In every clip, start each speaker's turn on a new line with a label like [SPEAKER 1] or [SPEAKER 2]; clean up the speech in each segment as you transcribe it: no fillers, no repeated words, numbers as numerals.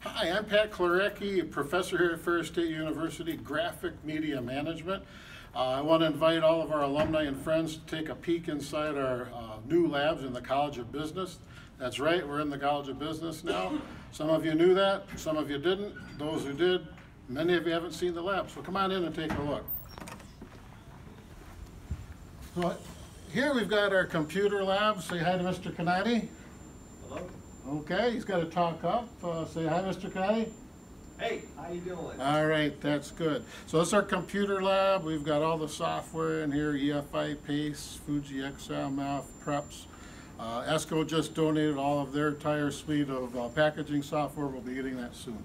[SPEAKER 1] Hi, I'm Pat Klarecki, a professor here at Ferris State University, Graphic Media Management. I want to invite all of our alumni and friends to take a peek inside our new labs in the College of Business. That's right, we're in the College of Business now. Some of you knew that, some of you didn't. Those who did, many of you haven't seen the lab, so come on in and take a look. So here we've got our computer lab. Say hi to Mr. Canati.
[SPEAKER 2] Hello.
[SPEAKER 1] Okay, he's got to talk up. Say hi, Mr. Canati.
[SPEAKER 2] Hey, how you doing?
[SPEAKER 1] All right, that's good. So this is our computer lab. We've got all the software in here, EFI, PACE, Fuji XMF, Preps. ESCO just donated all of their entire suite of packaging software. We'll be getting that soon.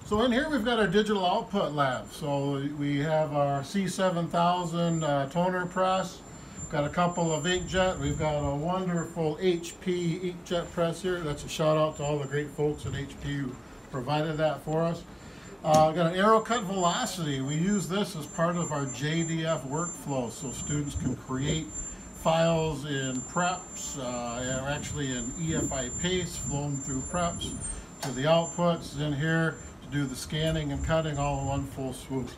[SPEAKER 1] So in here we've got our digital output lab. So we have our C7000 toner press. Got a couple of inkjet. We've got a wonderful HP inkjet press here. That's a shout out to all the great folks at HP who provided that for us. Got an arrow cut velocity. We use this as part of our JDF workflow so students can create files in Preps, or actually in EFI PACE, flow them through Preps to the outputs in here to do the scanning and cutting all in one full swoop.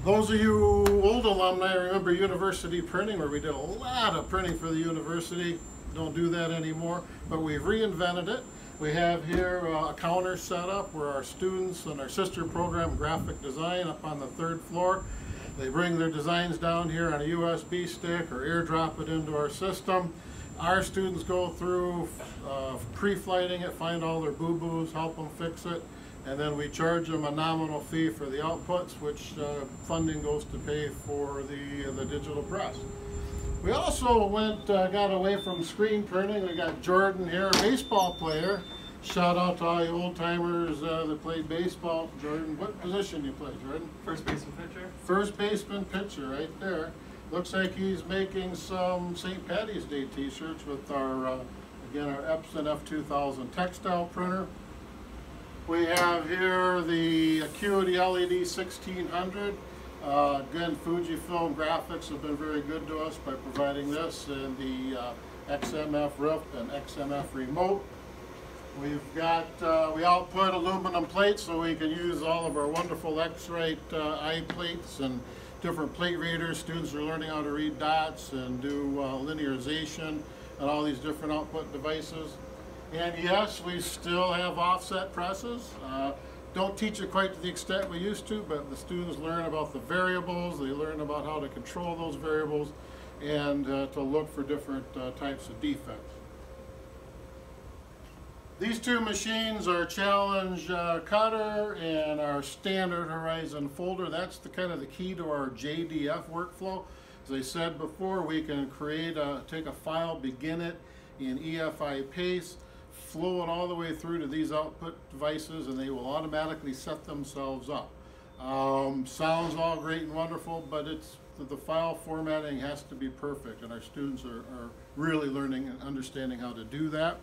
[SPEAKER 1] Those of you old alumni remember university printing, where we did a lot of printing for the university. Don't do that anymore, but we've reinvented it. We have here a counter set up where our students and our sister program, graphic design, up on the 3rd floor. They bring their designs down here on a USB stick or airdrop it into our system. Our students go through pre-flighting it, find all their boo-boos, help them fix it, and then we charge them a nominal fee for the outputs, which funding goes to pay for the digital press. We also got away from screen printing. We got Jordan here, a baseball player. Shout out to all you old timers that played baseball. Jordan, what position do you play, Jordan?
[SPEAKER 2] First baseman pitcher.
[SPEAKER 1] First baseman pitcher, right there. Looks like he's making some St. Patty's Day t-shirts with our, again, our Epson F2000 textile printer. We have here the Acuity LED 1600. Again, Fujifilm Graphics have been very good to us by providing this, and the XMF RIP and XMF remote. We've got, we output aluminum plates so we can use all of our wonderful X-Rite eye plates and different plate readers. Students are learning how to read dots and do linearization and all these different output devices. And yes, we still have offset presses. Don't teach it quite to the extent we used to, but the students learn about the variables, they learn about how to control those variables, and to look for different types of defects. These two machines are Challenge Cutter and our Standard Horizon Folder. That's the kind of the key to our JDF workflow. As I said before, we can take a file, begin it in EFI PACE, flow it all the way through to these output devices, and they will automatically set themselves up. Sounds all great and wonderful, but the file formatting has to be perfect, and our students are really learning and understanding how to do that.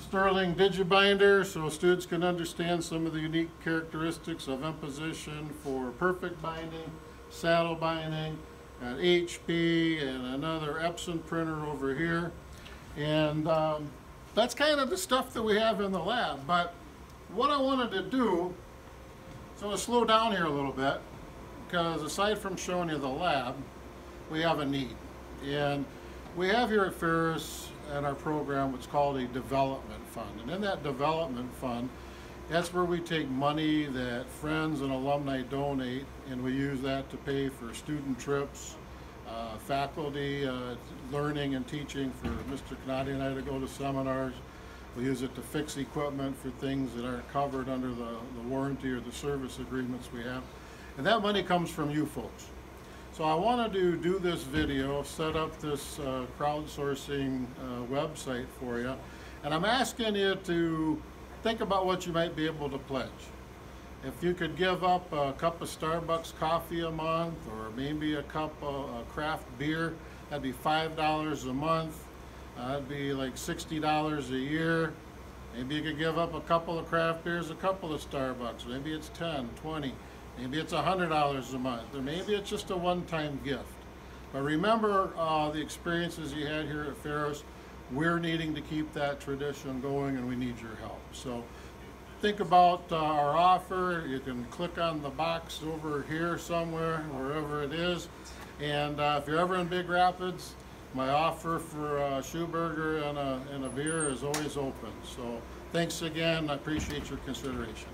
[SPEAKER 1] Sterling Digibinder, so students can understand some of the unique characteristics of imposition for perfect binding, saddle binding. Got HP and another Epson printer over here, and that's kind of the stuff that we have in the lab. But what I wanted to do, so I'm going to slow down here a little bit, because aside from showing you the lab, we have a need. And we have here at Ferris and our program what's called a development fund. And in that development fund, that's where we take money that friends and alumni donate, and we use that to pay for student trips, faculty learning and teaching for Mr. Canati and I to go to seminars. We use it to fix equipment for things that aren't covered under the warranty or the service agreements we have. And that money comes from you folks. So I wanted to do this video, set up this crowdsourcing website for you, and I'm asking you to think about what you might be able to pledge. If you could give up a cup of Starbucks coffee a month, or maybe a cup of craft beer, that'd be $5 a month. That'd be like $60 a year. Maybe you could give up a couple of craft beers, a couple of Starbucks. Maybe it's 10, 20, Maybe it's $100 a month, or maybe it's just a one-time gift. But remember the experiences you had here at Ferris. We're needing to keep that tradition going, and we need your help. So think about our offer. You can click on the box over here somewhere, wherever it is. And if you're ever in Big Rapids, my offer for a shoe burger and a beer is always open. So thanks again. I appreciate your consideration.